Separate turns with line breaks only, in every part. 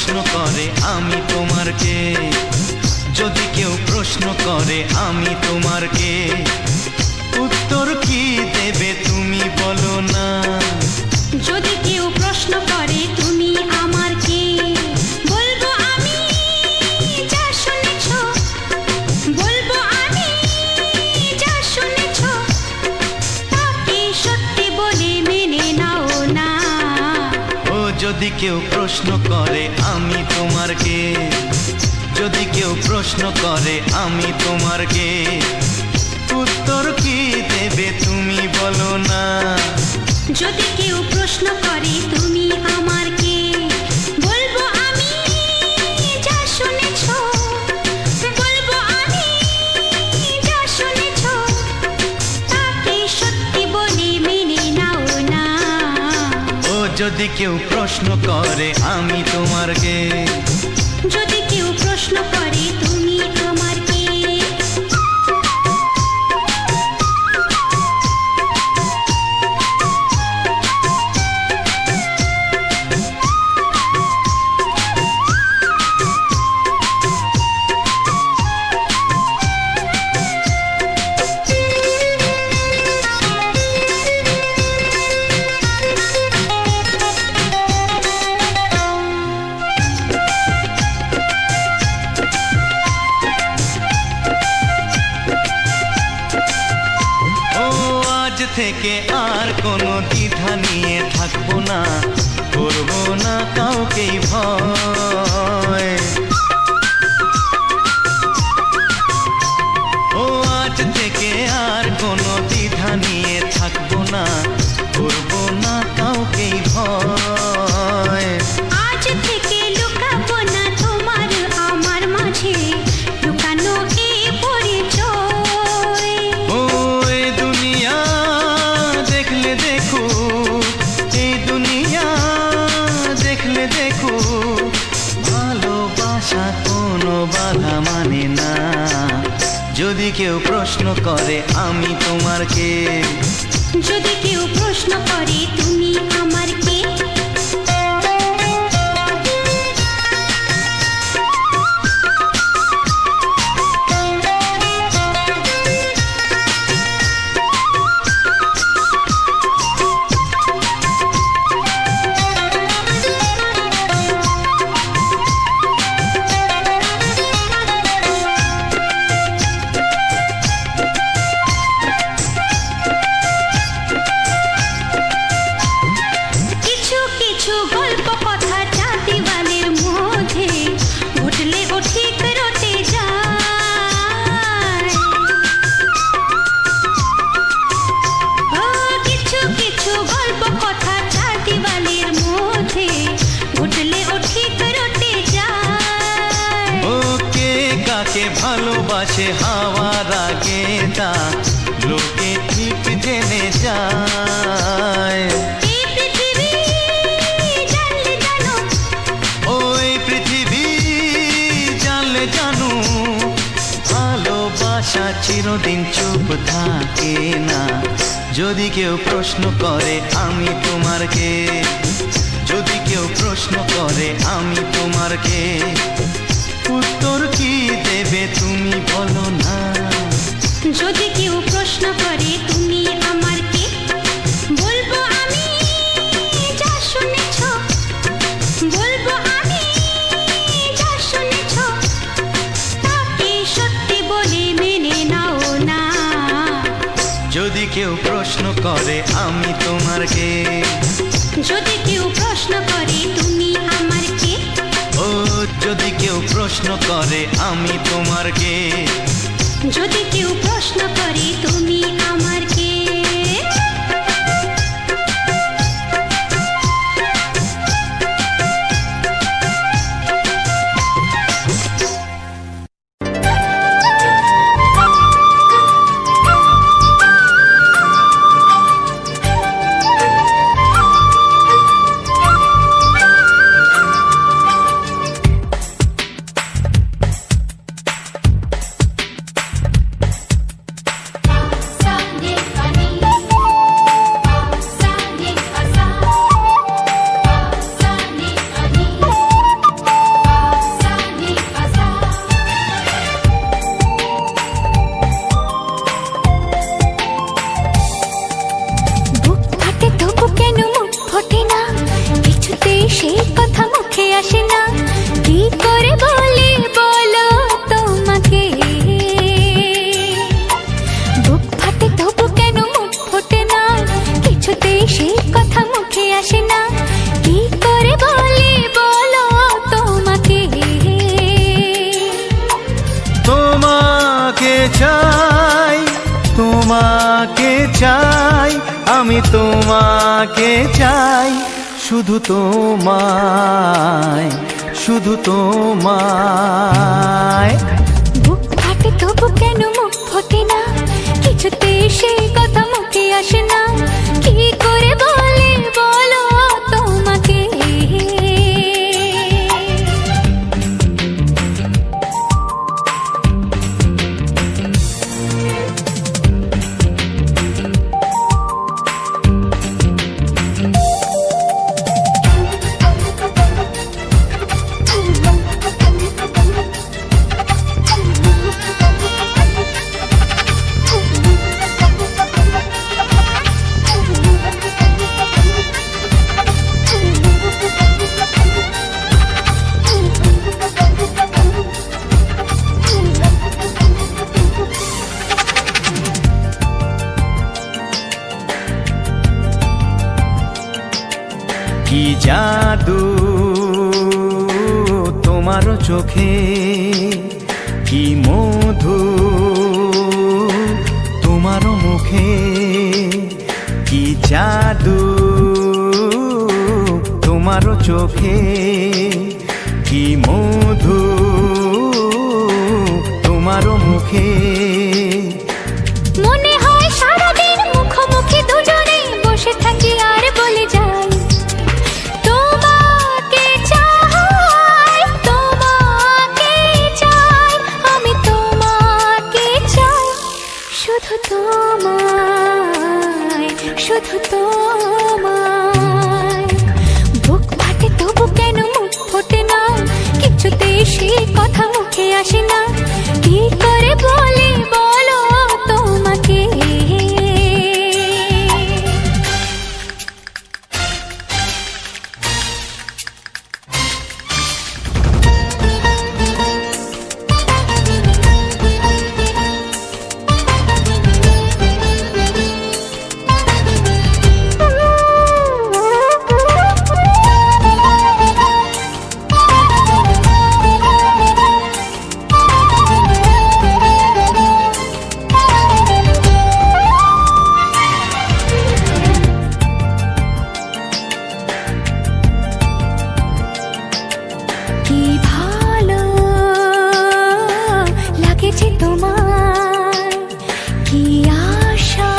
প্রশ্ন করে আমি তোমার কে, যদি কেউ প্রশ্ন করে আমি তোমার কে, উত্তর কি দেবে তুমি বলো না।
যদি কেউ প্রশ্ন করে তুমি আমার কে, বলবো আমি যা শুনেছ, বলবো আমি যা শুনেছ, তাকে সত্যি বলে মেনে নাও না।
ও যদি কেউ প্রশ্ন করে আমি তোমার কে, যদি কেউ প্রশ্ন করে আমি তোমার কে, উত্তর কি দেবে তুমি বলো না।
যদি কেউ প্রশ্ন করে তুমি আমার কে, বলবো আমি যা শুনেছ, বলবো আমি যা শুনেছ, তাকে সত্যি বলে মেনে নাও না।
ও যদি কেউ প্রশ্ন করে আমি তোমার কে,
যদি কেউ প্রশ্ন করে তুমি আমার কে।
থেকে আর কোনো দ্বিধা নিয়ে থাকবো না, করবো না কাউকেই ভয়। ও আজ থেকে আর কোনো দ্বিধা নিয়ে থাকবো না, করবো না কাউকেই ভয়।
আজ থেকে লুকাবো না তোমার আমার মাঝে লুকানো এই পরিচয়।
ও এই দুনিয়া দেখলে দেখো, এই দুনিয়া দেখলে দেখো, ভালোবাসা কোনো বাধা মানে না। যদি কেউ প্রশ্ন করে আমি তোমার কে,
যদি কেউ প্রশ্ন করে তুমি আমার কে।
ভালোবাসে হাওয়ার আগে তা লোকে ঠিক জেনে যায়।
এই পৃথিবী জানলে জানো,
ওই পৃথিবী জানলে জানো, ভালোবাসা চিরদিন চুপ থাকে না। যদি কেউ প্রশ্ন করে আমি তোমার কে, যদি কেউ প্রশ্ন করে আমি তোমার কে, উত্তর কি দেবে তুমি বলো না।
যদি কেউ প্রশ্ন করে তুমি আমার কে, বলবো আমি যা শুনেছ, বলবো আমি যা শুনেছ, তাকে সত্যি বলে মেনে নাও না।
যদি কেউ প্রশ্ন করে আমি তোমার কে,
যদি কেউ প্রশ্ন করে তুমি আমার কে।
ও যদি কেউ প্রশ্ন করে আমি তোমার কে,
যদি কেউ প্রশ্ন করে তুমি আমার কে।
Sunday.
তোমাকে চাই, আমি তোমাকে চাই, শুধু তোমায়, শুধু তোমায়।
বুক ফাটে তবু কেন মুখ ফোটে না, কিছুতে সে কথা মুখে আসে না, কি করে বলে বলো তোমাকে।
কি জাদু তোমার চোখে, কি মধু তোমার মুখে, কি জাদু তোমার চোখে, কি মধু তোমার মুখে।
মনে হয় সারাদিন মুখোমুখি দুজনে বসে থাকি আর বলে যাই, তোমাকে চাই, তোমাকে চাই, আমি তোমাকে চাই, শুধু তোমায়, শুধু তোমায়। বুক ফাটে তবু কেন মুখ ফোটে না, কিছুতে সে কথা মুখে আসে না, কি করে বলে বলো তোমাকে। কি ভালো লাগেছে তোমায়, কি আশা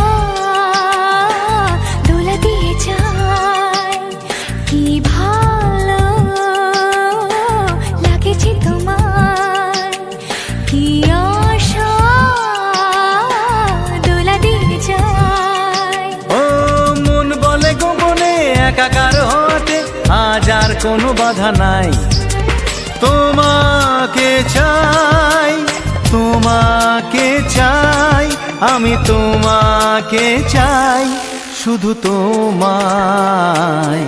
দোলা দিয়ে যায়, কি ভালো লাগেছে তোমায়, কি আশা দোলা দিয়ে যায়।
ও মন বলে গোপনে একাকার হতে আজ আর কোনো বাধা নাই, তোমাকে চাই, তোমাকে চাই, আমি তোমাকে চাই, শুধু তোমায়,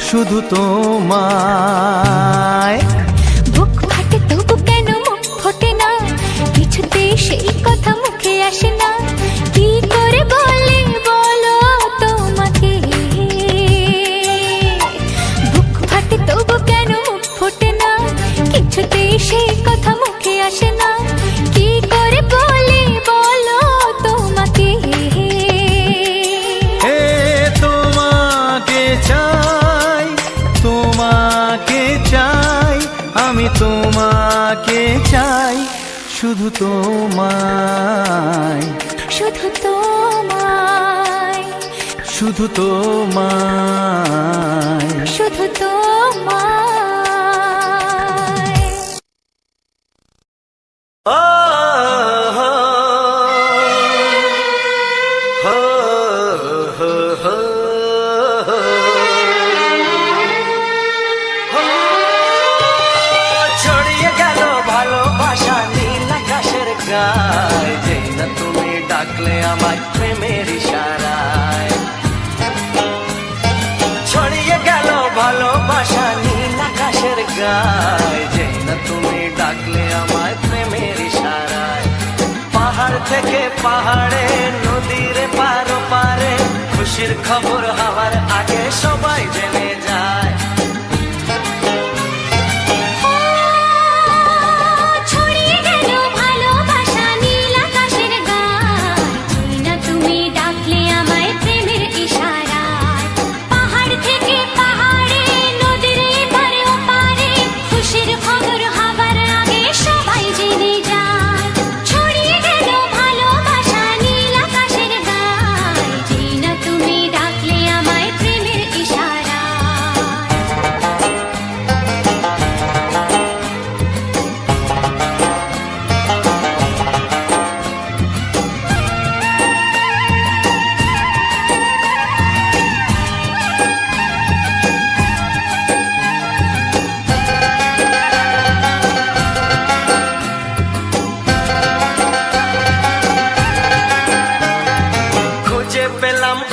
শুধু তোমায়।
বুক ফাটে তবু কেন মুখ ফোটে না, কিছুতে সেই কথা মুখে আসে না, কি করে বলে বলো তোমাকে। বুক ফাটে তবু কেন মুখ ফোটে না, কিছুতে সেই কথা মুখে আসে না, কি করে বলে বলো তোমাকে।
হে তোমাকে চাই, তোমাকে চাই, আমি তোমাকে চাই, শুধু তোমায়,
শুধু তোমায়,
শুধু তোমায়।
শুধু তোমায়।
ও হো হো হো হো হো। ছড়িয়ে গেল ভালোবাসা নীল আকাশের গায়ে, যেই না তুমি ডাকলে আমায় প্রেমের ইশারায়। ছড়িয়ে গেল ভালোবাসা নীল আকাশের গায়ে, যেই না তুমি ডাকলে আমায় প্রেমের ইশারায়। পাহাড় থেকে পাহাড়ে, নদীর পারো পারে, খুশির খবর হওয়ার আগে সবাই জেনে যায়।
ছড়িয়ে গেল ভালোবাসা নীল আকাশের গায়ে, যেই না তুমি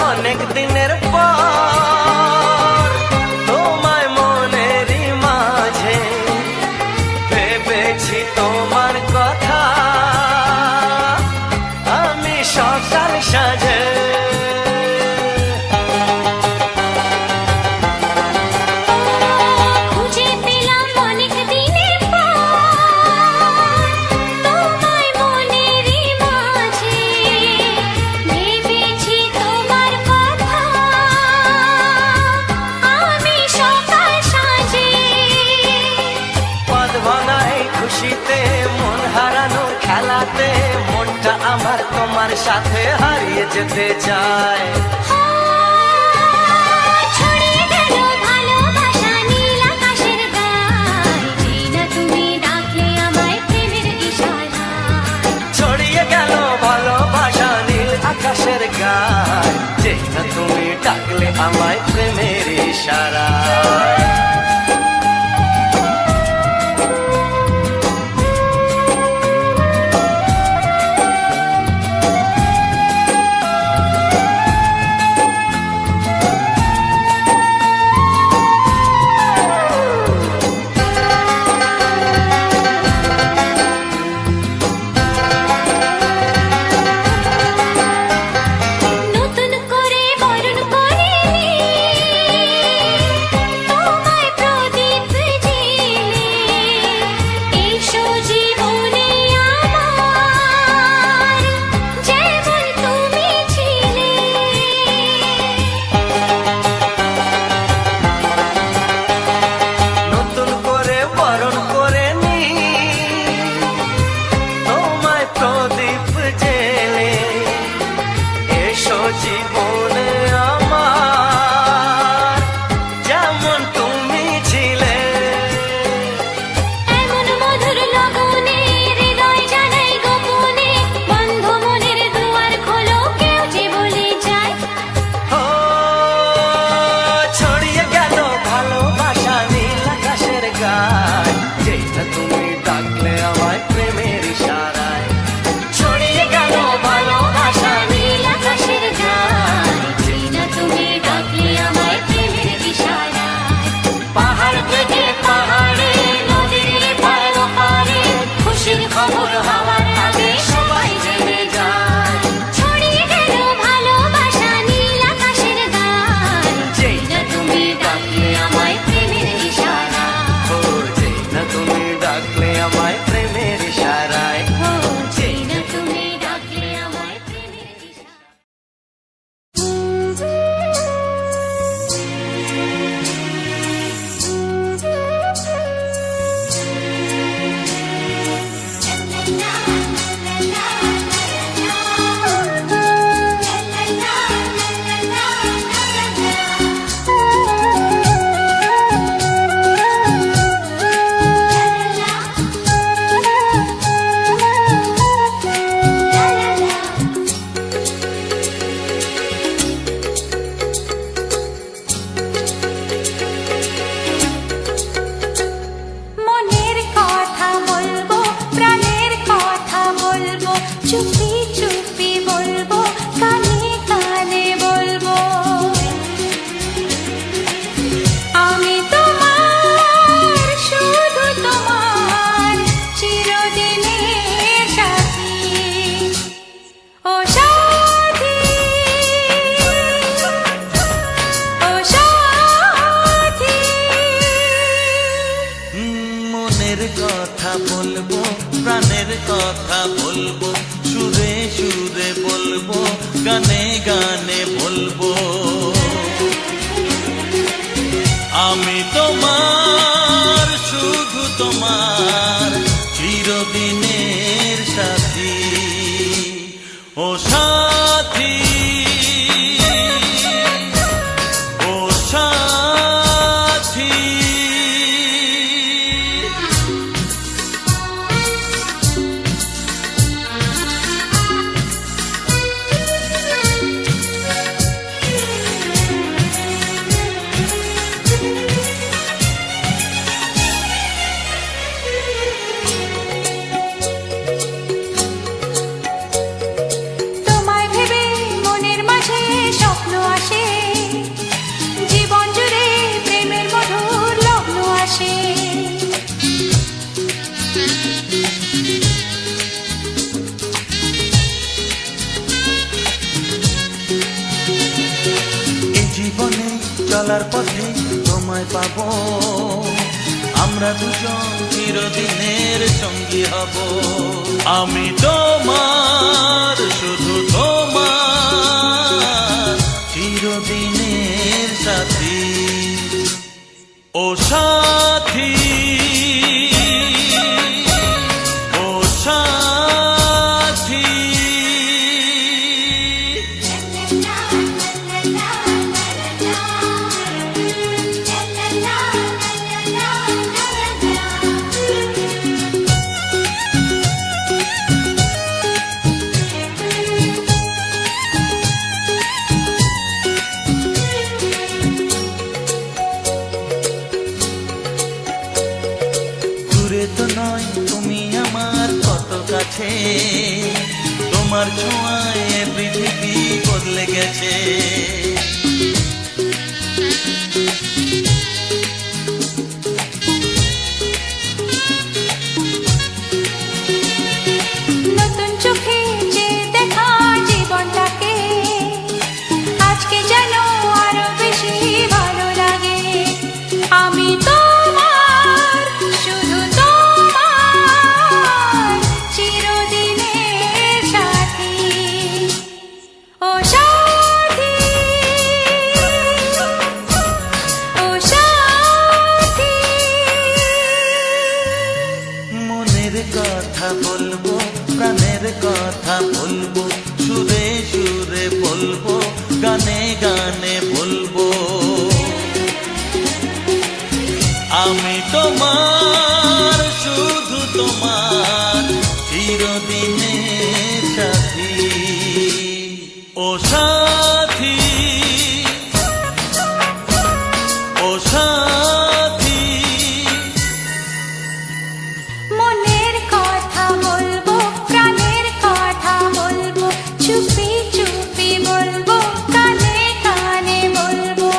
অনেক দিনের পর তোমায় মনেরই মাঝে ভেবেছি তোমার কথা আমি সকাল সাজে
খুঁজে পেলাম অনেক দিনের পর তোমায় মনেরই মাঝে ভেবেছি তোমার কথা আমি সকাল সাজে
পদ ভাঙা এই খুশিতে মন হারানোর খেলাতে মনটা আমার তোমার সাথে হারিয়ে যেতে চায়
ছড়িয়ে গেল ভালোবাসা নীল আকাশের গায়ে যেই না তুমি ডাকলে আমায় প্রেমের ইশারায়
ছড়িয়ে গেল ভালোবাসা নীল আকাশের গায় যেই না তুমি ডাকলে আমায় প্রেমের ইশারায়
নতুন করে বরণ করে তোমায় প্রদীপ জেলে এসো জীবনে আমার যেমন তুমি ছিলে
নতুন করে বরণ করে নি তোমায় প্রদীপ জেলে এসো জীবনে আমার যেমন তুমি ছিলে
এমন মধুর লগনে হৃদয় জানাই গোপনে বন্ধ মনের দুয়ার খোলো কেউ যে বলে যায়
ও ছড়িয়ে গেল ভালোবাসা নীল আকাশের গায় যেই না তুমি ডাকলে আমায় প্রেমের ইশারায় ছড়িয়ে গেল ভালোবাসা
নীল আকাশের গায়ে যেই না তুমি ডাকলে আমায় প্রেমের ইশারায়
পাহাড় থেকে পাহাড়ে নদীর পার পারে খুশির খবর হওয়ার আগে সবাই জেনে যায়
ছড়িয়ে গেল ভালোবাসা নীল আকাশের গায়ে
যেই
না তুমি ডাকলে আমায় প্রেমের ইশারায়
ও যেই না তুমি ডাকলে আমায় প্রেমের ইশারায়
ও যেই না তুমি ডাকলে আমায় প্রেমের ইশারায় মনের কথা বলবো প্রাণের কথা বলবো চুপি চুপি বলবো কানে কানে বলবো আমি তোমার শুধু তোমার চিরদিনের সাথী ও সাথী ও সাথী
মনের কথা বলবো প্রাণের কথা বলবো সুরে সুরে বলবো গানে গানে বলবো আমি তোমার শুধু তোমার চিরদিনের সাথী ও সাথী ও সাথী
তোমায় ভেবে
চলার পথে তোমায় পাবো, আমরা দুজন চিরদিনের সঙ্গী হব। আমি তোমার, শুধু তোমার, চিরদিনের সাথী। ও সাথী, ও সাথী। দূরে তো নয় তুমি আমার কত কাছে, তোমার ছোঁয়ায় এ পৃথিবী বদলে গেছে।
নতুন চোখে যে দেখা জীবনটাকে আজকে যেন আরো বেশি ভালো লাগে। আমি তোমার, শুধু তোমার, চিরদিনের সাথী। ও সাথী, ও সাথী।
মনের কথা বলবো, প্রাণের কথা বলবো, সুরে সুরে বলবো, গানে গানে বলবো। আমি তোমার, শুধু তোমার, চিরদিনের সাথী। ও সাথী, ও সাথী।
মনের কথা বলবো, প্রাণের কথা বলবো, চুপি চুপি বলবো, কানে কানে বলবো।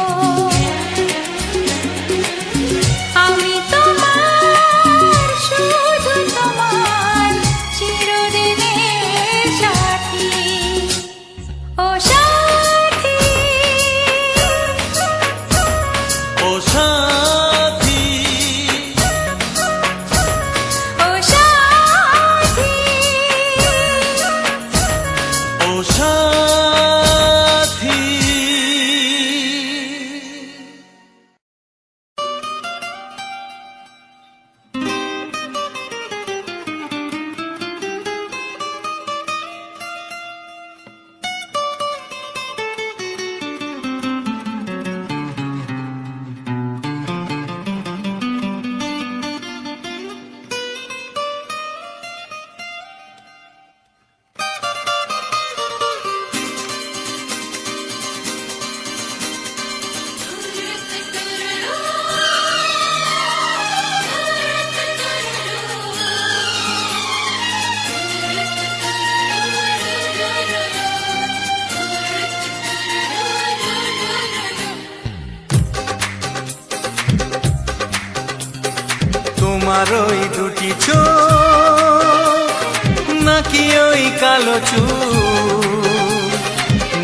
আমি তোমার, শুধু তোমার, চিরদিনের সাথী। ও সাথী,
ও সাথী,
ও সাথী।
ও সাথী। তোমার ওই দুটি চোখ, নাকি ওই কালো চুল,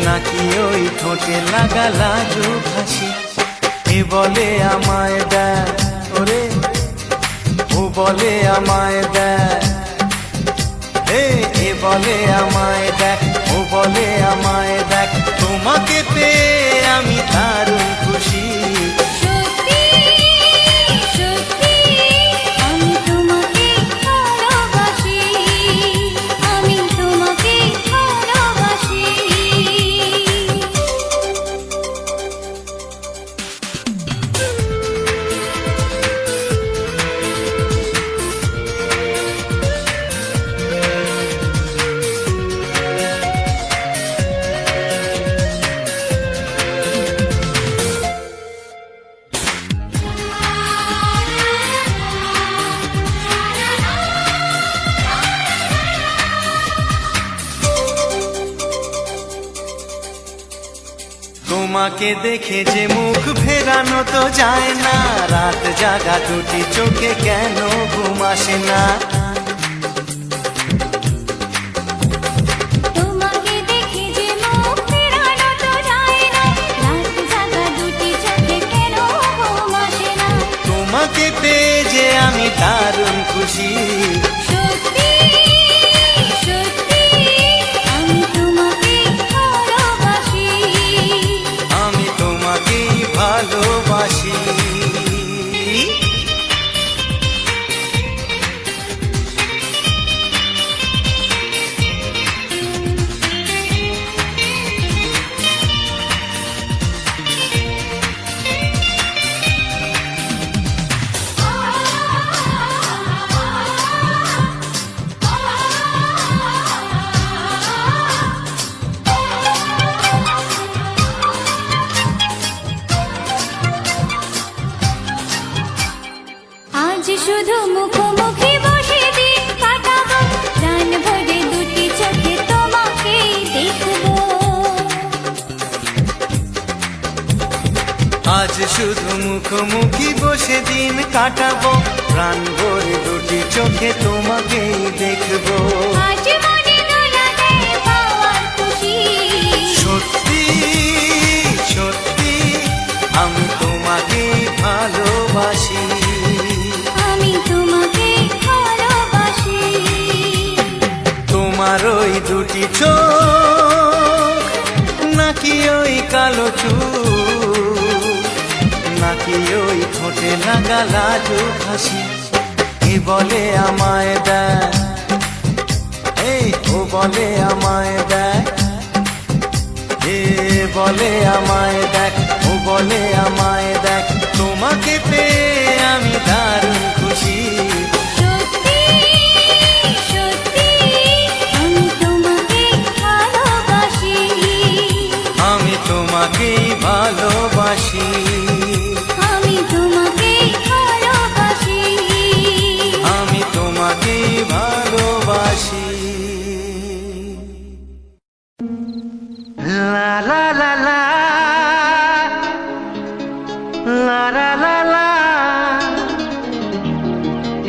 নাকি ওই ঠোঁটে লাগা লাজুক হাসি, এ বলে আমায় দেয়, ওরে ও বলে আমায় দেয়, এ বলে আমায় দেখ, ও বলে আমায় দেখ, তোমাকে পেয়ে আমি দারুণ খুশি।
সত্যি সত্যি আমি তোমাকে ভালোবাসি, আমি তোমাকে ভালোবাসি।
তোমাকে দেখে যে মুখ ফেরানো তো যায় না, রাত জাগা দুটি চোখে কেন ঘুম আসে না।
তোমাকে দেখে যে মুখ ফেরানো তো যায় না, রাত জাগা দুটি চোখে
খুশি।
সত্যি সত্যি আমি তোমাকে ভালোবাসি,
আমি তোমাকেই ভালোবাসি।
আজ শুধু মুখোমুখি বসে দিন কাটাবো, প্রাণ ভরে দুটি চোখে তোমাকে দেখবো।
আজ শুধু মুখোমুখি বসে দিন কাটাবো, প্রাণ ভরে দুটি চোখে তোমাকেই দেখবো।
আজ মনে দোলা দেয় পাওয়ার খুশি,
সত্যি সত্যি আমি তোমাকেই ভালোবাসি।
আমি তোমাকে ভালোবাসি।
তোমার ওই দুটি চোখ, নাকি ওই কালো চুল, নাকি ওই ঠোঁটে লাগা লাজুক হাসি, এ বলে আমায় দেয়, এই ও বলে আমায় দেয়, এ বলে আমায় দেখ, ও বলে আমায় দেখ, তোমাকে পেয়ে আমি দারুণ খুশি।
সত্যি সত্যি আমি তোমাকে ভালোবাসি,
আমি তোমাকেই ভালোবাসি।
আমি তোমাকে ভালোবাসি।
আমি তোমাকেই ভালোবাসি। লা লা লা লা লা লা লা লা,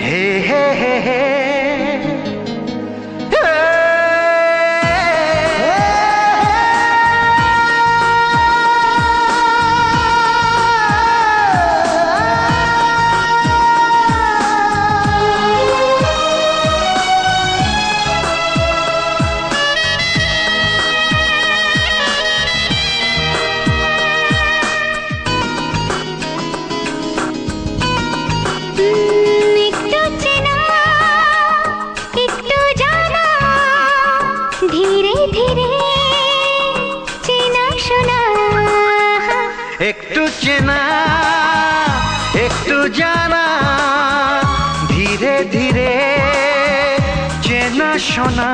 হে হে হে হে,
একটু চেনা একটু জানা, ধীরে ধীরে চেনা শোনা।
একটু চেনা একটু জানা, ধীরে ধীরে চেনা শোনা।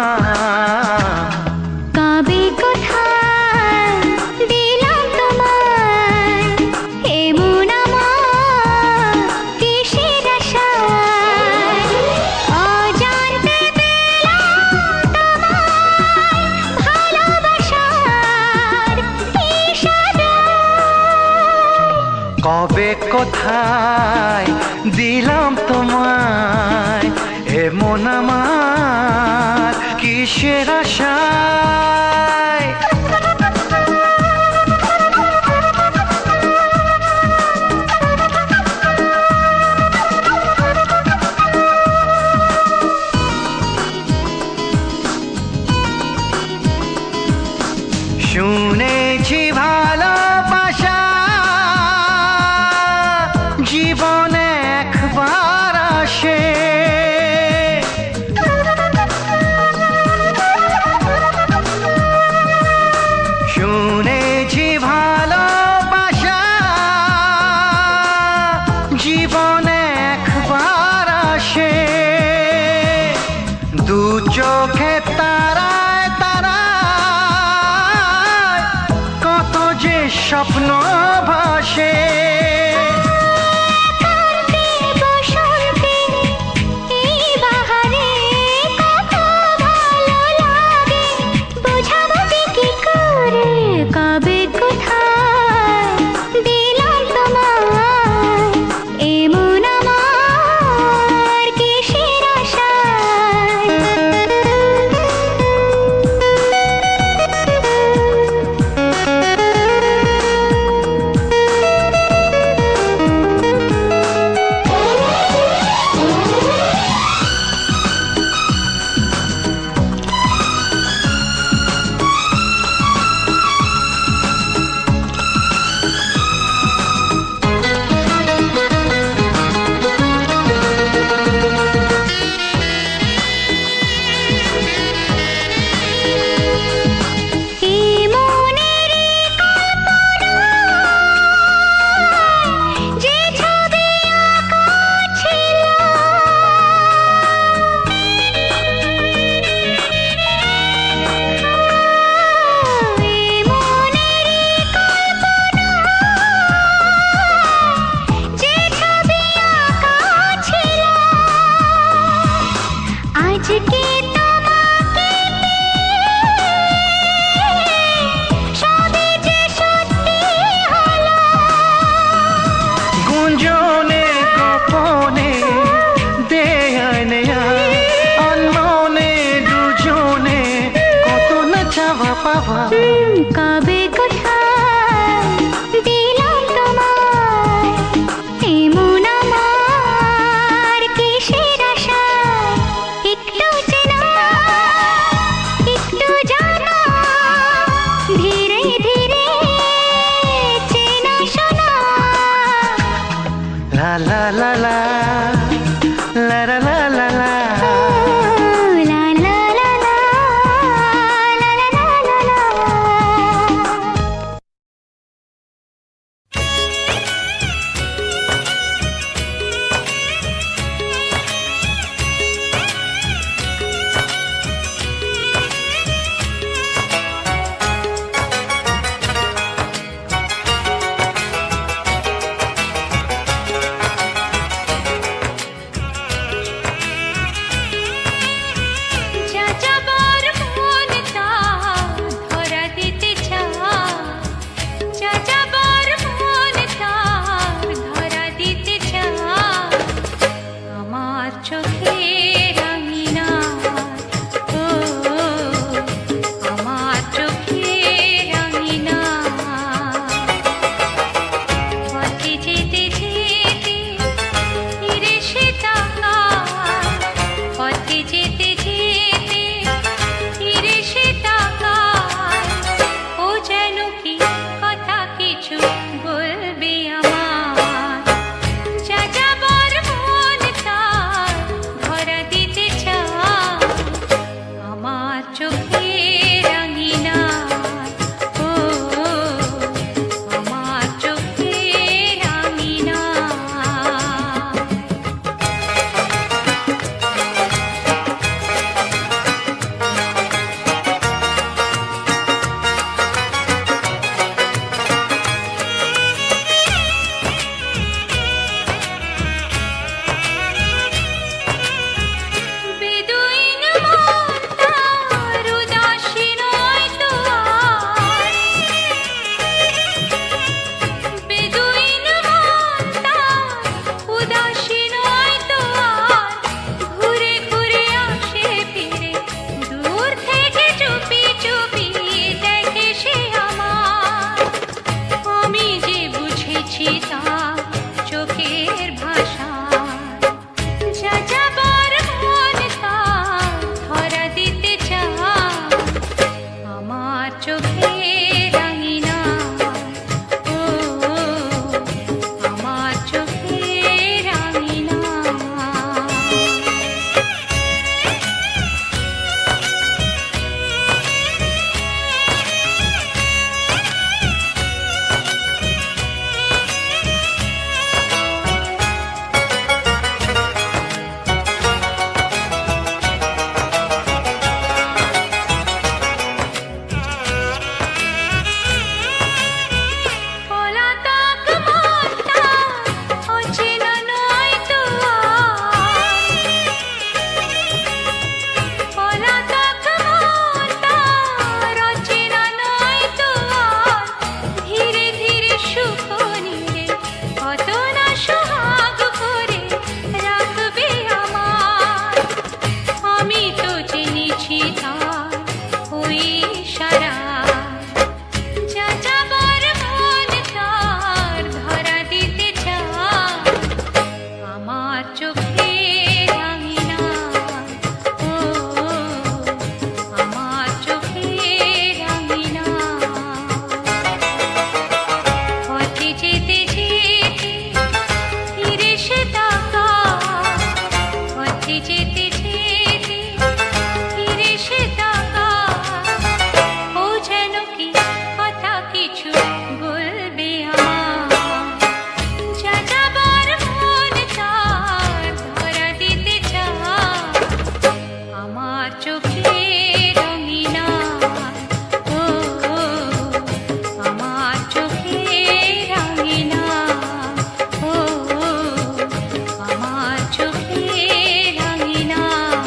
কবে কোথায় দিলাম তোমায় এমন আমার কিসের আশায়, অজান্তে পেলাম তোমায় ভালোবাসার ইশারায়।
কবে কোথায় দিলাম তোমায় এমন আমার কিসের আশায়। শুনেছি ভালোবাসা জীবনে একবার আসে, শুনেছি ভালোবাসা জীবনে একবার আসে, দু চোখে তারায় তারায় কত যে স্বপ্ন ভাসে।
কবে কোথায় দিলাম তোমায় এমন আমার কিসের আশায়।
বাবা
কবে কোথায় দিলাম তোমায় এমন আমার কিসের আশায় একটু চেনা একটু জানা ধীরে ধীরে চেনা শোনা
লা লা লা লা লা লা লা লা লা।
লা লা লা লা লা লা লা লা লা। যাযাবর মন তার ধরা দিতে চায় যাযাবর মন তার ধরা দিতে চায় আমার চোখের আঙিনায় ও আমার চোখের আঙিনায় পথে যেতে যেতে ফিরে সে তাকায় পথে যেতে যেতে ফিরে সে তাকায় ও যেন কি কথা কিছু বলবে আমার যাযাবর মন তার ধরা দিতে চায় আমার চোখের আঙিনায় ও আমার চোখের আঙিনায় বেদুইন মন তার উদাসী নয় তো আর বেদুইন মন তার উদাসী নয় তো আর ঘুরে ঘুরে আসে ফিরে দূর থেকে চুপি চুপি দেখে সে আমার আমি যে বুঝেছি তার চোখের ভাষা যাযাবর মন তার ধরা দিতে চায় আমার চোখের আঙিনায় ও আমার চোখের আঙিনায় পলাতক মন তার অচেনা নয় তো আর পলাতক মন তার অচেনা নয় তো আর ধীরে ধীরে সুখ নিয়ে কত না সোহাগ করে রাখবে আমার আমি তো জেনেছি তার ওই সারা যাযাবর মন তার ধরা দিতে চায় আমার চোখের আঙিনায় ও আমার চোখের আঙিনায় পথে যেতে যেতে ফিরে সে তাকায় পথে যেতে যেতে ফিরে সে তাকায় ও যেন কি কথা কিছু বলবে আমার যাযাবর মন তার ধরা দিতে চায় আমার চোখের আঙিনায় ও আমার চোখের আঙিনায় ও আমার চোখের আঙিনায়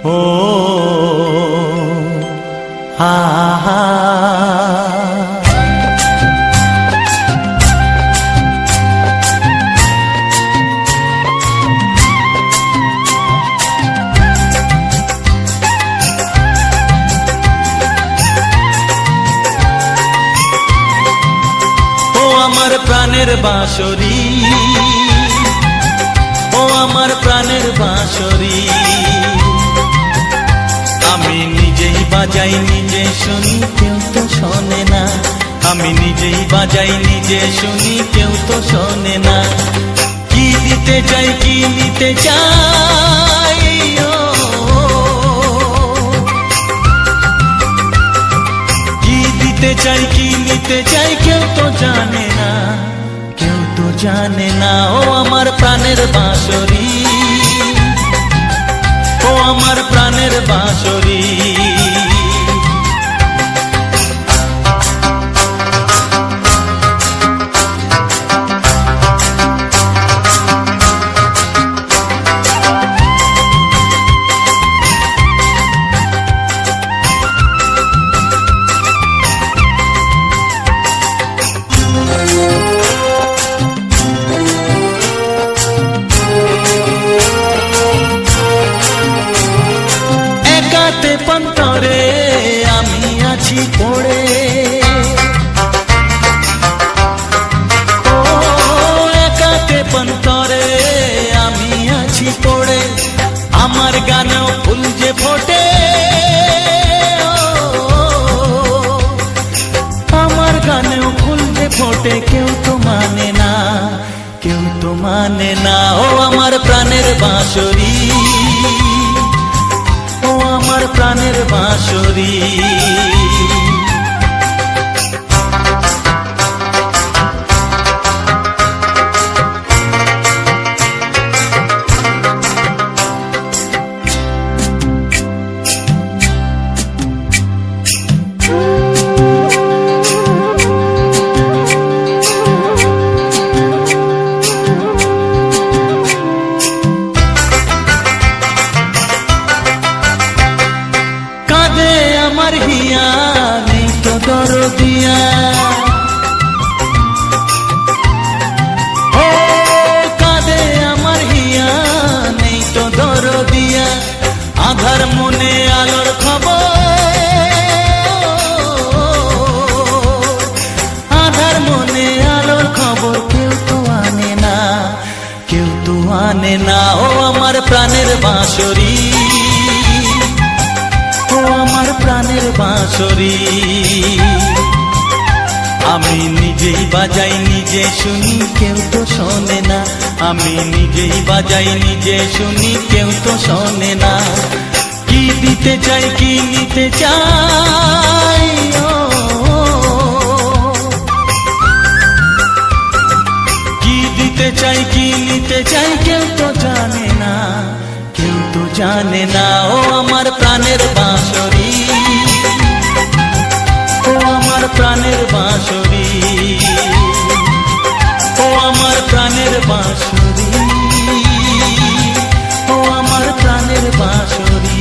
ও হা হা
প্রাণের বাঁশরি, ও আমার প্রাণের বাঁশরি। আমি নিজেই বাজাই নিজে শুনি, কেউ তো শোনে না। আমি নিজেই বাজাই নিজে শুনি, কেউ তো শোনে না। কি দিতে চাই কি নিতে চাই, কি দিতে চাই কি নিতে চাই, কেউ তো জানে না, কেউ তো জানে না। ও আমার প্রাণের বাঁশরি, ও আমার প্রাণের বাঁশরি। পন্তরে আমি আছি পড়ে, ও একাতে পন্তরে আমি আছি পড়ে। আমার গানেও ফুল যে ফোটে, আমার গানেও ফুল যে ফোটে, কেউ তো মানে না, কেউ তো মানে না। ও আমার প্রাণের বাঁশরি, ও আমার প্রাণের বাঁশরি। আমার হিয়া নেই তো দরদিয়া, ও কাঁদে আমার হিয়া নেই তো দরদিয়া। আধার মনে আলোর খবর, আধার মনে আলোর খবর, কেউ তো আনে না, কেউ তো আনে না। ও আমার প্রাণের বাঁশরি, ও আমার প্রাণের বাঁশরি। আমি নিজেই বাজাই নিজে শুনি, কেউ তো শোনে না। আমি নিজেই বাজাই নিজে শুনি, কেউ তো শোনে না। কি দিতে চাই কি নিতে চাই, কি দিতে চাই কি নিতে চাই, কেউ তো জানে না, কেউ তো জানে না। ও আমার প্রাণের বাঁশরি, ও আমার প্রাণের বাঁশরি, ও আমার প্রাণের বাঁশরি, ও আমার প্রাণের বাঁশরি।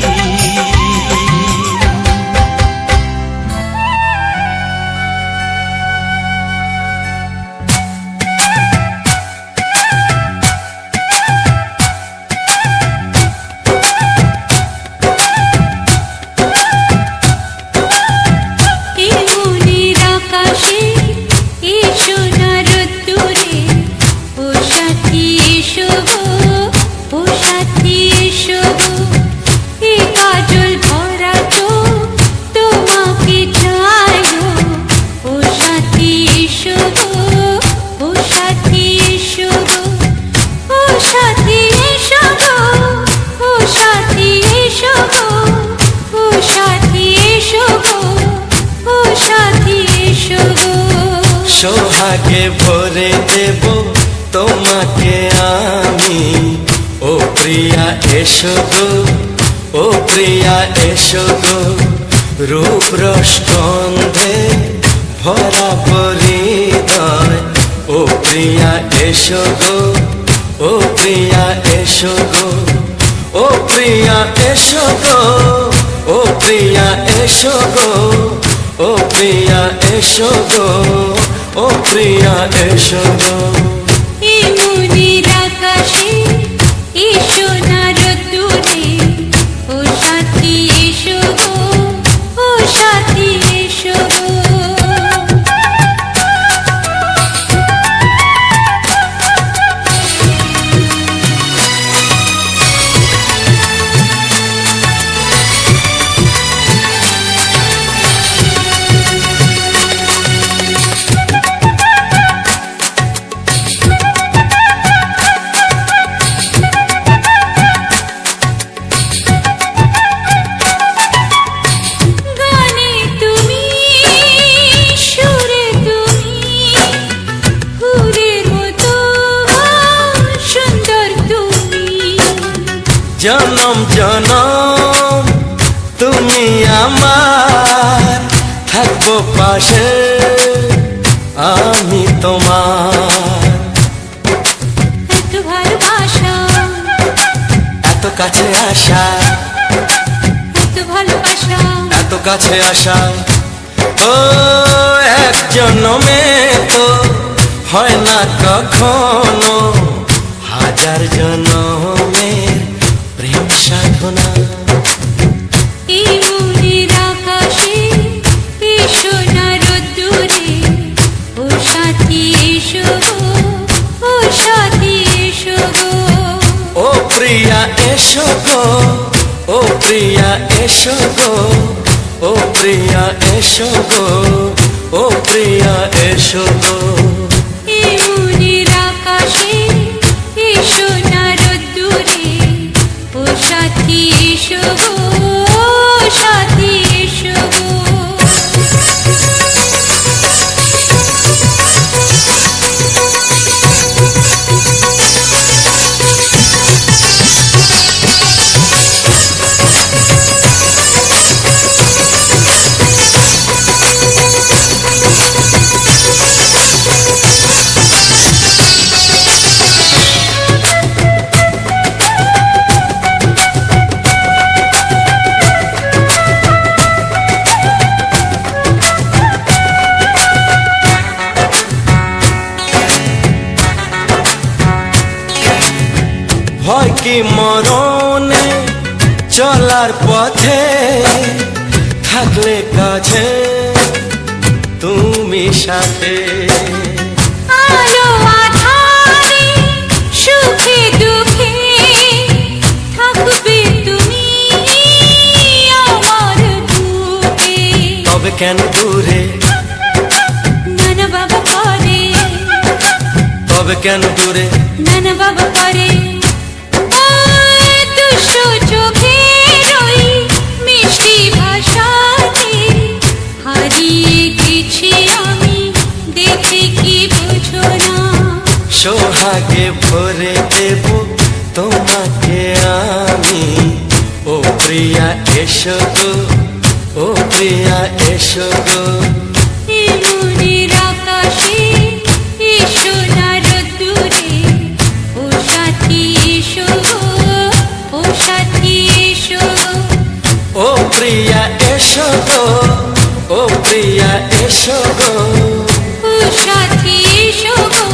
সোহাগে ভরে দেব তোমাকে আমি, ও প্রিয়া এসো গো, ও প্রিয়া এসো গো। রূপ রস গন্ধে ভরা পরিদয়, ও প্রিয়া এসো গো, ও প্রিয়া এসো গো, ও প্রিয়া এসো গো, ও প্রিয়া এসো গো, ও প্রিয়া এসো গো, ও প্রিয়া এসো গো।
এই মনের আকাশে এসো না রোদ্দুরে, ও সাথী এসো গো, ও সাথী এসো গো।
জনম জনম তুমি আমার, থাকবো পাশে আমি তোমার।
এত ভালোবাসা,
এত কাছে আসা,
এত ভালোবাসা,
এত কাছে আসা, ও এক জন্মে তো হয় না কখনো, হাজার জন্মের প্রেম সাধনা।
এই মনের আকাশে এই সোনার রোদ্দুরে, ও সাথী এসো গো, ও সাথী এসো গো।
ও প্রিয়া এসো গো, ও প্রিয়া এসো গো, ও প্রিয়া এসো গো, ও প্রিয়া এসো গো।
এই মনের আকাশে এই সোনার রোদ্দুরে, ও সাথী এসো গো, ও সাথী এসো গো।
ভয় কি মরণে চলার পথে, থাকলে কাছে তুমি সাথে।
আলো আঁধারে সুখে দুঃখে থাকবে তুমি আমার বুকে।
তবে কেন দূরে,
নানা বাবা করে,
তবে কেন দূরে,
নানা বাবা করে। ওই দুষ্টু চোখের ওই মিষ্টি ভাষাতে হারিয়ে গেছি আমি, দেখে কি বুঝো না।
সোহাগে ভরে দেব তোমাকে আমি, ও প্রিয়া এসো গো, ও প্রিয়া এসো গো।
এই মনের আকাশে এই সোনার রোদ্দুরে, ও সাথী এসো গো, ও সাথী এসো গো।
ও প্রিয়া এসো গো, ও প্রিয়া এসো গো।
ও সাথী এসো গো,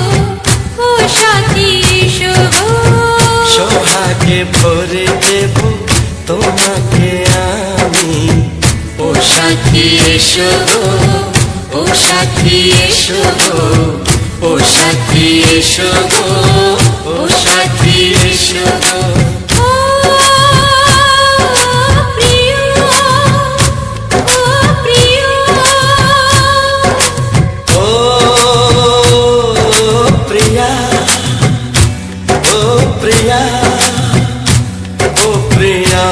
ও সাথী এসো গো।
সোহাগে ভরে দেব তোমাকে আমি, ও সাথী এসো গো, ও সাথী এসো গো, ও সাথী এসো গো, ও সাথী এসো গো।
ও প্রিয়, ও প্রিয়,
ও প্রিয়া, ও প্রিয়া, ও প্রিয়া।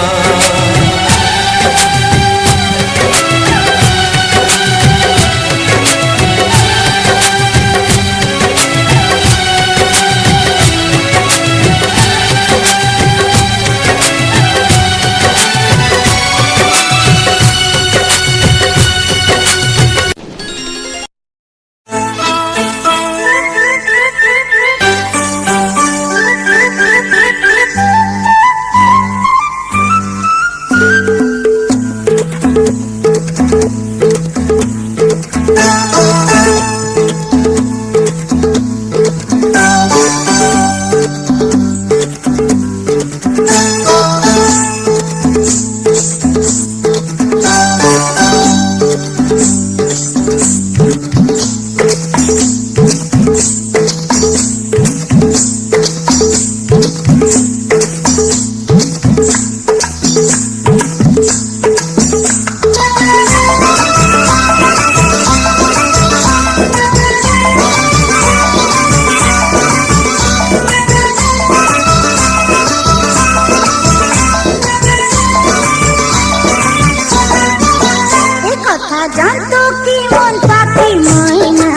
জানতো কি মন পাখি ময়না,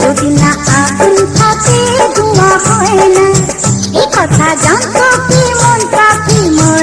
যদি না আগুন থাকে ধোঁয়া হয় না। এই কথা জানতো কি মন পাখি ময়না।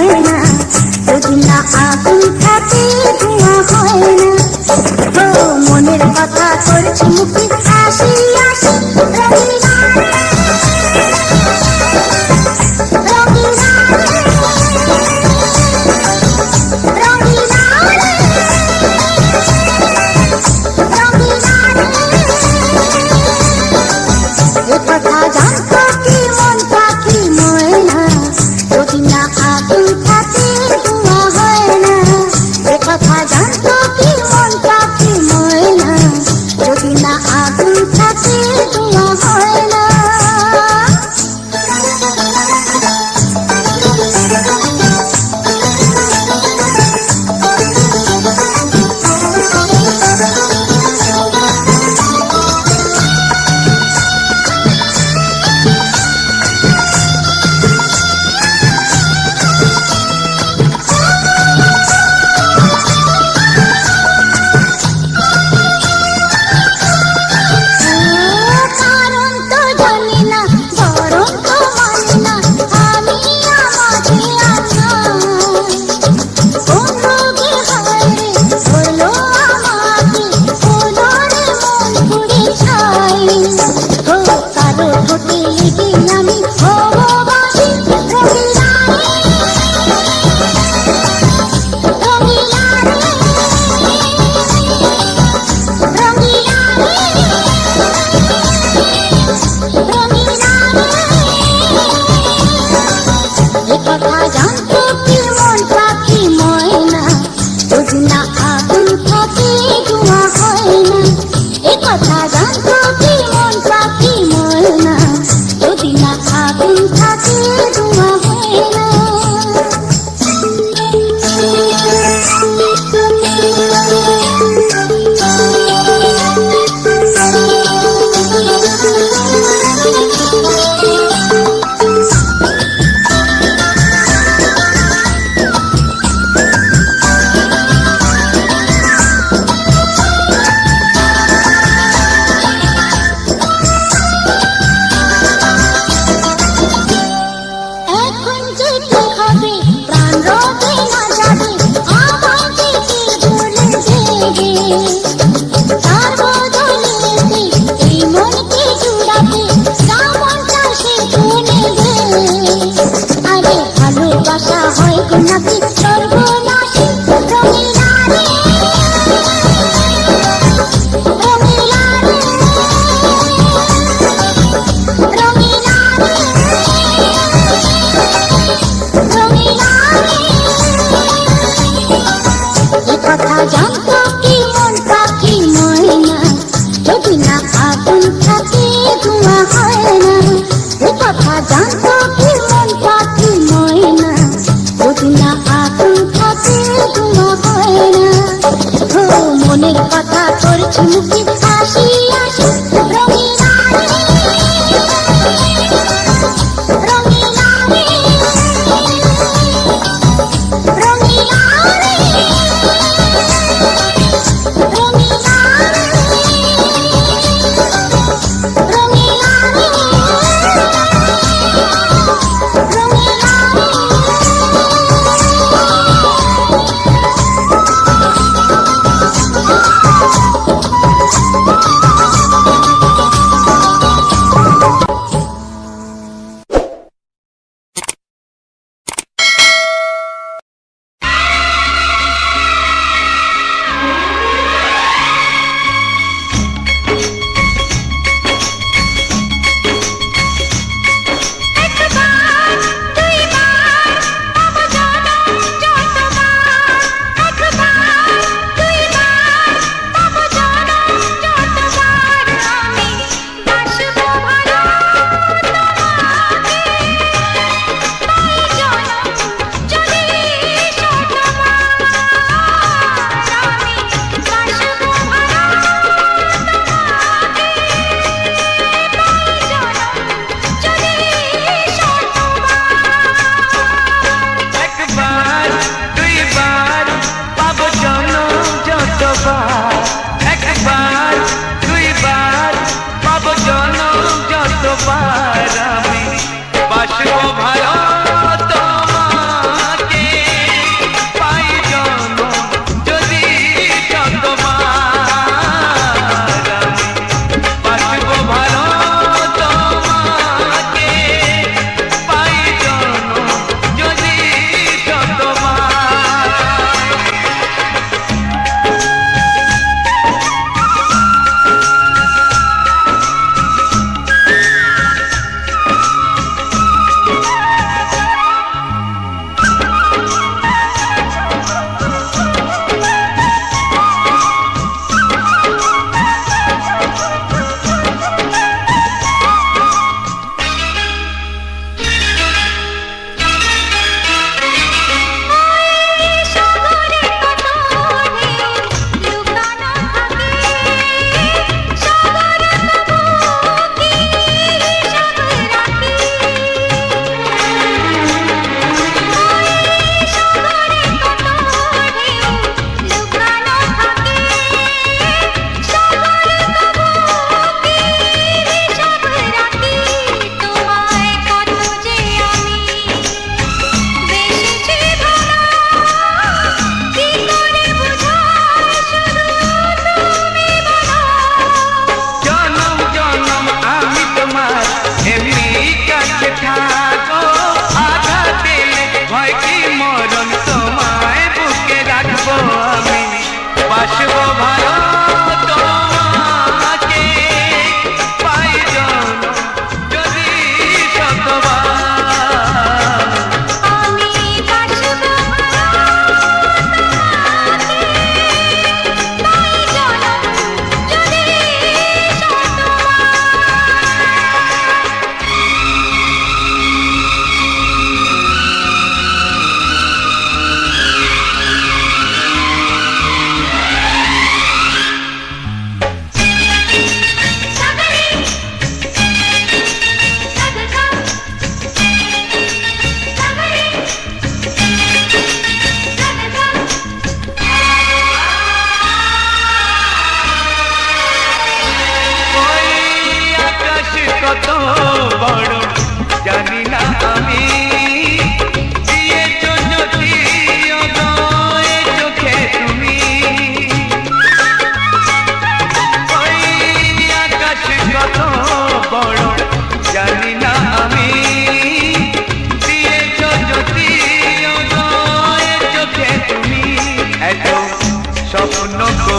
দিল দুয়া হয় না।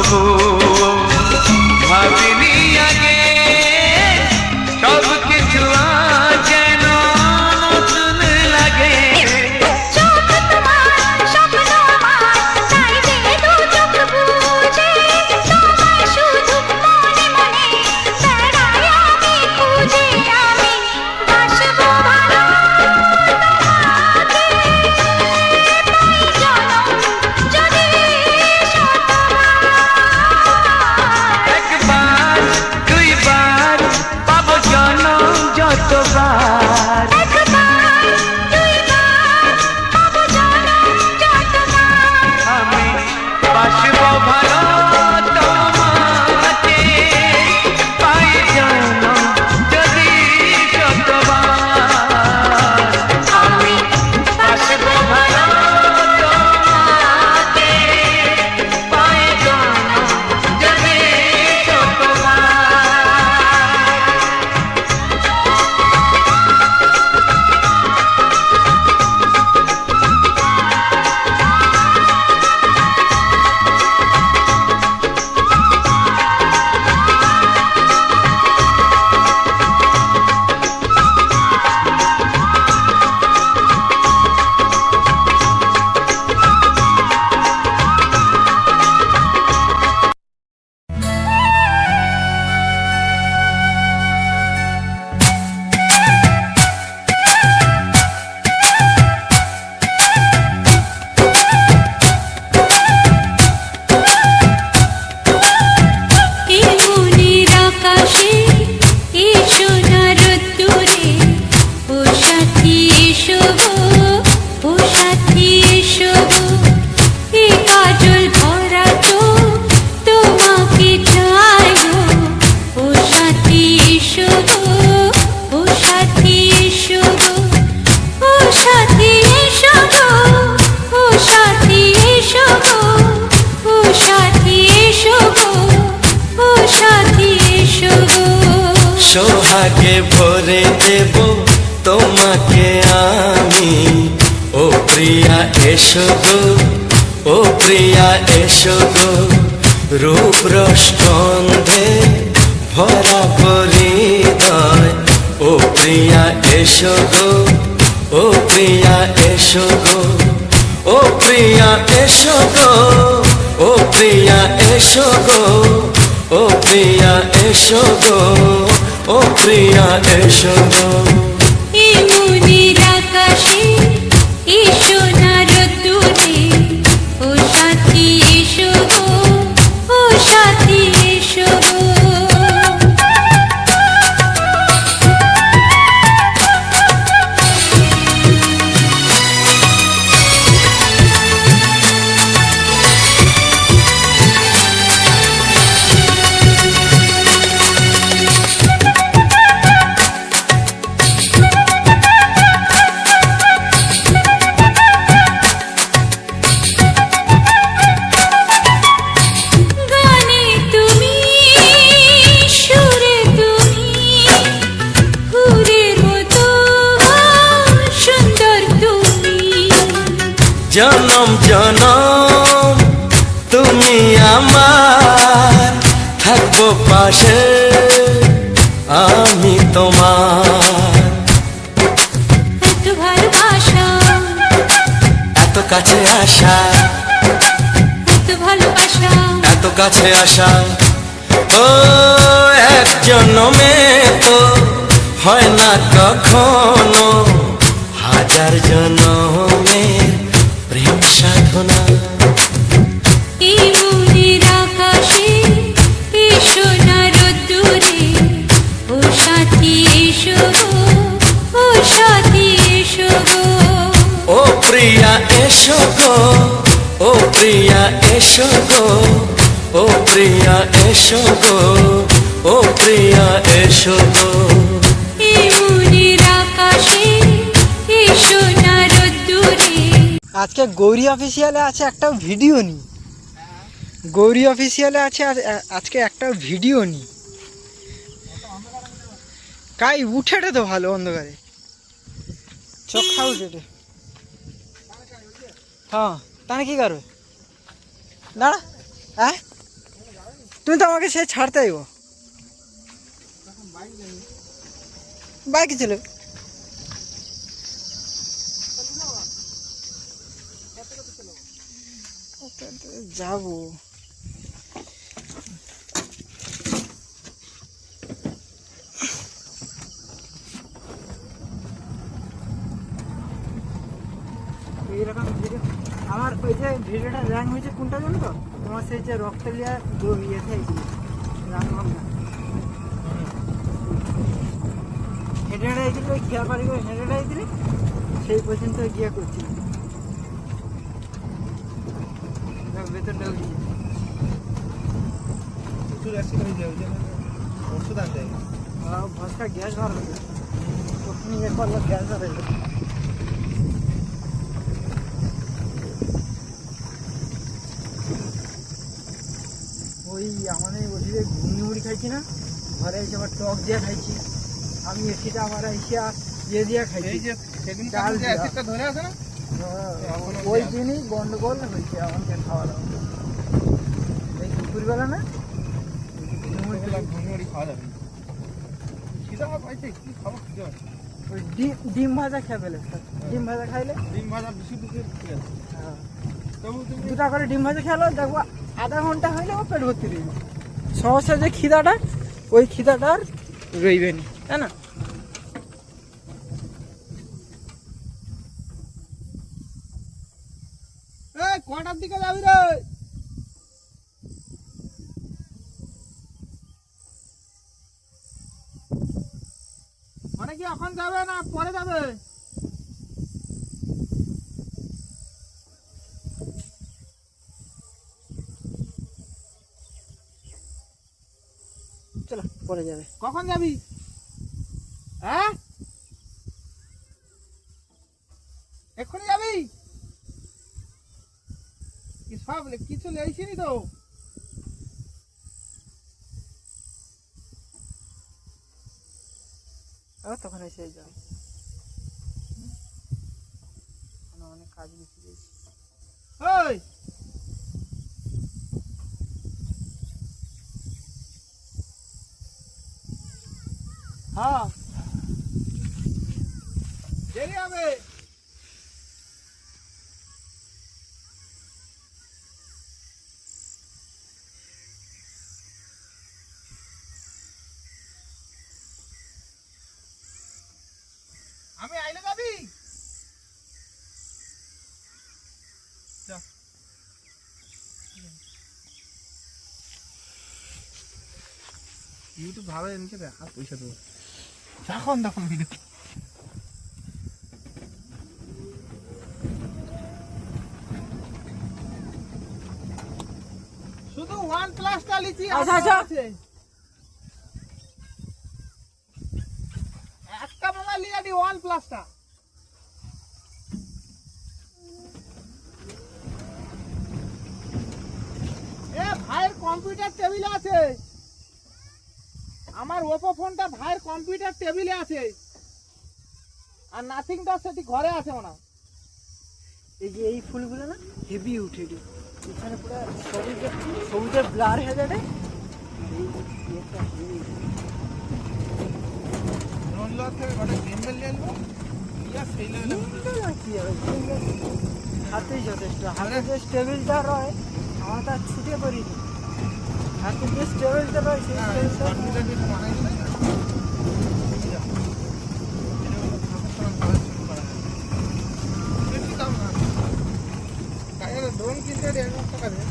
তবু ভাবিনি আগে সব কিছু আজ যেন নতুন লাগে।
চোখ তোমার স্বপ্ন আমার, তাই যে দু চোখ বুঝে তোমায় শুধু মনে মনে বেড়াই আমি খুঁজে। আমি বাসবো ভালো তোমাকে, তাই জনম যদি শতবার।
একবার দুইবার পাবো জনম যতবার।
একবার দুইবার পাবো জনম যতবার।
আমি বাসবো ভালো তোমাকে, পাই জনম যদি যতবার। আমি বাসবো ভালো তোমাকে, পাই জনম যদি যতবার।
এই মনের আকাশে এই সোনার রোদ্দুরে ও সাথী এসো গো, ও সাথী এসো গো। এই কাজল ভরা চোখ তোমাকে চাই গো, ও সাথী এসো গো, ও সাথী এসো গো। ও সাথী এসো গো, ও সাথী এসো গো, ও সাথী এসো গো, ও সাথী এসো গো।
সোহাগে ভরে দেব তোমাকে আমি, ও প্রিয়া এসো গো, ও প্রিয়া এসো গো। রূপ রস গন্ধে ভরা পরিদয়, ও প্রিয়া এসো গো, ও প্রিয়া এসো গো। ও প্রিয়া এসো গো, ও প্রিয়া এসো গো, ও প্রিয়া এসো গো, ও প্রিয়া এসো গো।
এই মনের আকাশে এই সোনার রোদ্দুরে ও সাথী এসো গো, ও সাথী এসো গো। গানে তুমি, সুরে তুমি, ফুলের মতো সুন্দর তুমি।
জনম জনম তুমি আমার, থাকবো পাশে আমি তোমার।
এত ভালোবাসা,
এত কাছে আসা,
এত ভালোবাসা,
এত কাছে আসা। ও এক জন্মে তো হয় না কখনো, হাজার জন্মের প্রেম সাধনা।
এই মনের আকাশে এই সোনার রোদ্দুরে ও সাথী এসো গো, ও সাথী এসো গো।
ও প্রিয়া এসো গো, ও প্রিয়া এসো গো, ও প্রিয়া এসো গো, ও প্রিয়া এসো গো।
এই মনের আকাশে এই সোনার রোদ্দুরে।
আজকে গৌরী অফিসিয়ালে আছে একটা ভিডিও নি, গৌরী অফিসিয়ালে আছে আজকে একটা ভিডিও নি। কাই উঠেটে তো ভালো অন্ধকারে চোখা উঠেটে। হ্যাঁ তাহলে কি করবে দাঁড়া। হ্যাঁ তুমি তো আমাকে সে ছাড়তে আইব, বাইকে ছিল যাবো। এইরকম ভিডিও আমার ওই যে ভিডিওটা র্যাঙ্ক হয়েছে কোনটা জানো তো, তোমার সেই যে রক্তলিয়া ইয়েতে হেঁটে হেঁটে দিলে ওই খেয়া পারি করে হেঁটে হেঁটে দিলে সেই পর্যন্ত গিয়ে করছি ভেতরটাও গিয়ে
ওষুধ আনতে
ভস্কা গ্যাস বার হয়ে যায়, তখন ইয়ে করলো গ্যাস বার হয়ে যায়। ওই আমাদের ওদিকে ঘুগনি মুড়ি খাইছি না, ঘরে এসে আবার টক দিয়ে খাইছি আমি, এসিটা আমার এসিয়া ইয়ে দিয়ে খাইছি চাল দিয়া।
ধরে আছে না
ওই দিনই গন্ডগোল হয়েছে আমাদের খাওয়া দাওয়া। এই দুপুরবেলা না
ঘুমিয়ে খাওয়া যাবে না। খিদা আমার পাইছে, কি খাবো খিদে পাচ্ছে।
ওই ডিম ভাজা খেয়ে ফেলে, ডিম ভাজা খাইলে
ডিম ভাজা বেশি বেশি ঠিক আছে। তবু তুমি
দুটা করে ডিম ভাজা খেলো দেখবো আধা ঘন্টা হইলে ও পেট ভর্তি রইবে। সমস্যা যে খিদাটা, ওই খিদাটা আর রইবে না, তাই না?
কটার দিকে যাবি রে? মানে কি এখন যাবে না পরে যাবে?
চলো পরে যাবে।
কখন যাবি? হ্যাঁ এক্ষুনি যাবি? কি সব কিছু লেগেছিনি তো?
তখন এসে যাবে, অনেক কাজ বেশি দিয়েছি।
ওই হ্যাঁ দেরি হবে। আমি আইলে যাবি? ইউটিউব ভালো এনেছে দেখ, আর পয়সা দেবো যখন তখন ভিডিও। শুধু OnePlus-টা লিচি আছে, একটা মোবাইল নিয়ে দি OnePlus-টা। এ ভাইয়ের কম্পিউটার টেবিলে আছে, আমার ওপো ফোনটা ভাইয়ের কম্পিউটার টেবিলে আছে, আর নাথিংটা সেটি ঘরে আছে ওনা।
এই যে এই ফুলগুলো না হেভি উঠে রে, এখানে পুরো সবুজে সবুজে ব্লার হয়ে যাবে। হাতেই যথেষ্ট, হাতে যে স্টেবিলটা রয় আমার তো আর ছুটে করিনি, হাতে যে স্টেবিলটা রয় সেই
ড্রোন কিনতে 1,000 টাকা দিয়ে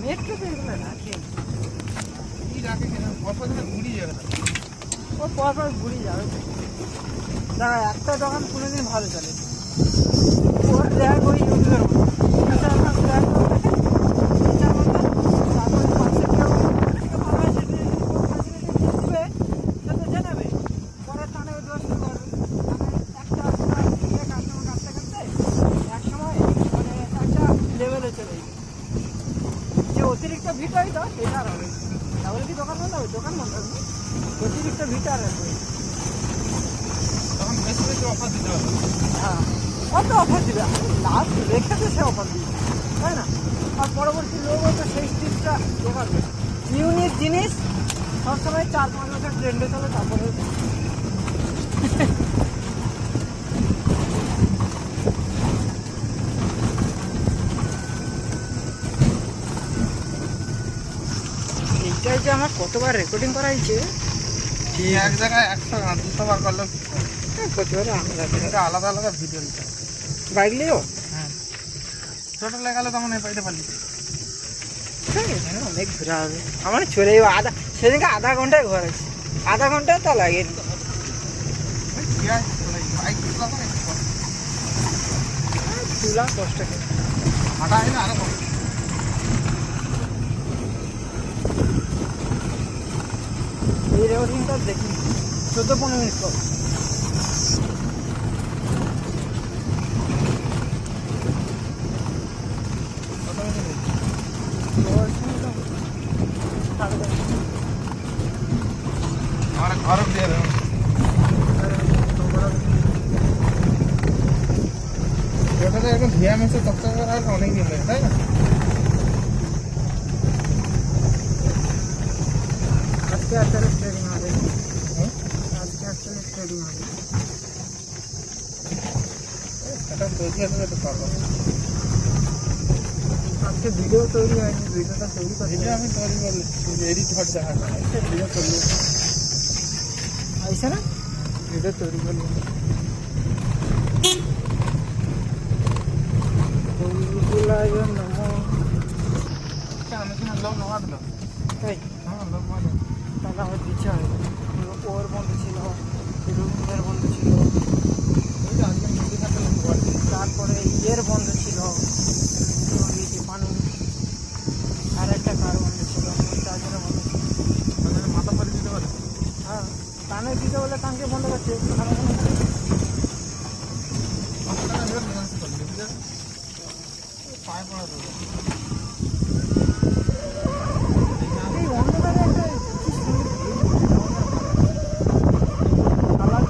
মেট্রো তো এগুলো রাখে,
কি রাখে কিনা অল্প দিনে ঘুরিয়ে যাবে না।
ও পরপর ঘুরে যাবে। দাঁড়া একটা দোকান কোনোদিন ভালো চলে, ওর র্যাক ওই ইউটিউবের মতো অতিরিক্ত ভিড় হয় তো সেটা আর হবে, তাহলে কি দোকান বন্ধ হবে? দোকান বন্ধ হবে, অতিরিক্ত ভিড় আর হবে।
তখন বেশি বেশি অফার দিতে হবে।
হ্যাঁ, কত অফার দিবে? লাস্ট রেখে তো সে অফার দিবে, তাই না? আমার পরবর্তী লোক হয়তো সেই স্টিচটা দেখাবে। ইউনিক জিনিস সবসময় 4-5 বছর ট্রেন্ডে চলে, তারপরে এইটাই যে আমার কতবার রেকর্ডিং করা হয়েছে,
এক জায়গায় 100-200 বার করলেও
প্রতিবার আমরা
এটা আলাদা আলাদা ভিডিও নিতে হবে।
বাইক নিয়েও
ছোট লেগালে তখন এই পাইতে পারলি।
অনেক ঘোরা হবে আমার, চলে যাবো আধা, সেদিনকে আধা ঘন্টায় ঘর আছে, আধা ঘন্টা তো লাগেনি।
বাইক
তুলা কষ্ট করে
হাঁটা হয় না আরো কম।
এই রেকর্ডিংটা দেখি 14-15 মিনিট পর।
আমার ঘর দিয়ে দেবো। ওটাতে এখন ভিয়া মেসে তক্তা করা হলে অনেক দিন লাগে, তাই না?
আজকে আসলে ট্রেডিং হবে, আজকে আসলে ট্রেডিং হবে।
এটা তৈরি হলে তো পারবো।
আজকে ভিডিও তৈরি হয়নি, ভিডিওটা তৈরি করছি।
এটা আমি তৈরি করলে এডিট ঘট দেখা যায়।
ভিডিও তৈরি আইসে না, ভিডিও তৈরি করলি
আমি তোমার লোক নামা দিল।
তাই
হ্যাঁ লোক মানে
তাহলে আমার দিচ্ছে হয়। ওর বন্ধু ছিল, রুমের বন্ধু ছিল,
আজকে মিলে থাকতে লোক বলে
তারপরে ইয়ের বন্ধু ছিল পানু, আর একটা কার বন্ধু ছিল, 4 জনের বন্ধু ছিল।
মাথা পরে দিতে পারে।
হ্যাঁ কানে দিতে বলে কানকে বন্ধ করছে, কানে
পায়ে পড়া দেবো।
এই অন্ধকারে একটা কি সুন্দর কালার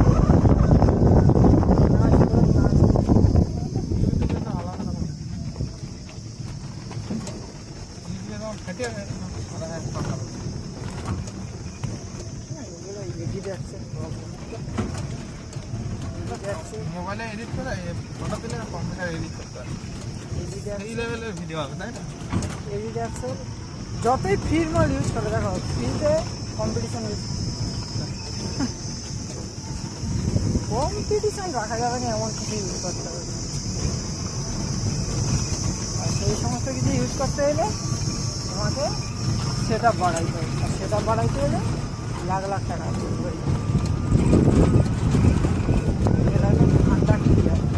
মোবাইলে এডিট করে ফটো দিলে কম্পিউটার এডিট করতে হবে, এই লেভেলের ভিডিও হবে, তাই না?
যতই ফ্রির মাল ইউজ করে, দেখো ফ্রিতে কম্পিটিশন রাখা যাবে না, এমন কিছু ইউজ করতে হবে। আর সেই সমস্ত কিছু ইউজ করতে হলে তোমাকে সেটা বাড়াইতে হবে, আর সেটা বাড়াইতে হলে লাখ লাখ টাকা ঠান্ডা ঠিক আছে।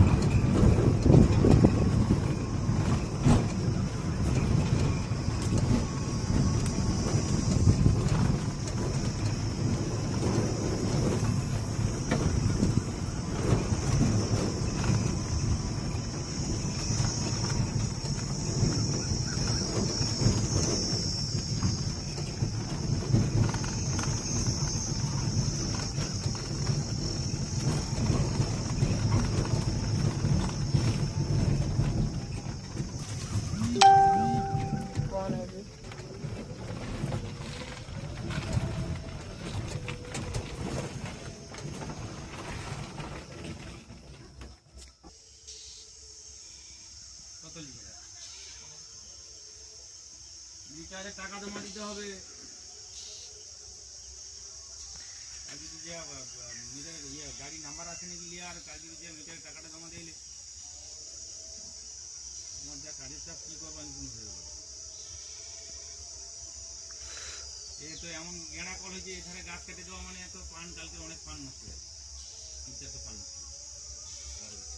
कौन है जी?
কত লিটারে টাকা জমা দিতে হবে। আর যদি যে মিটার গাড়ি নাম্বার আছে নাকি লিয়ার কাজে যে মিটারে টাকাটা জমা দিলে আমার যা কাজের চাপ কি করবো আমি বুঝতে পারবো। এ তো এমন গেঁড়া কল হয়েছে, এখানে গাছ কেটে দেওয়া মানে এত পান, কালকে অনেক পান নষ্ট হয়ে যাবে, 3-400 পান নষ্ট হয়ে যাবে।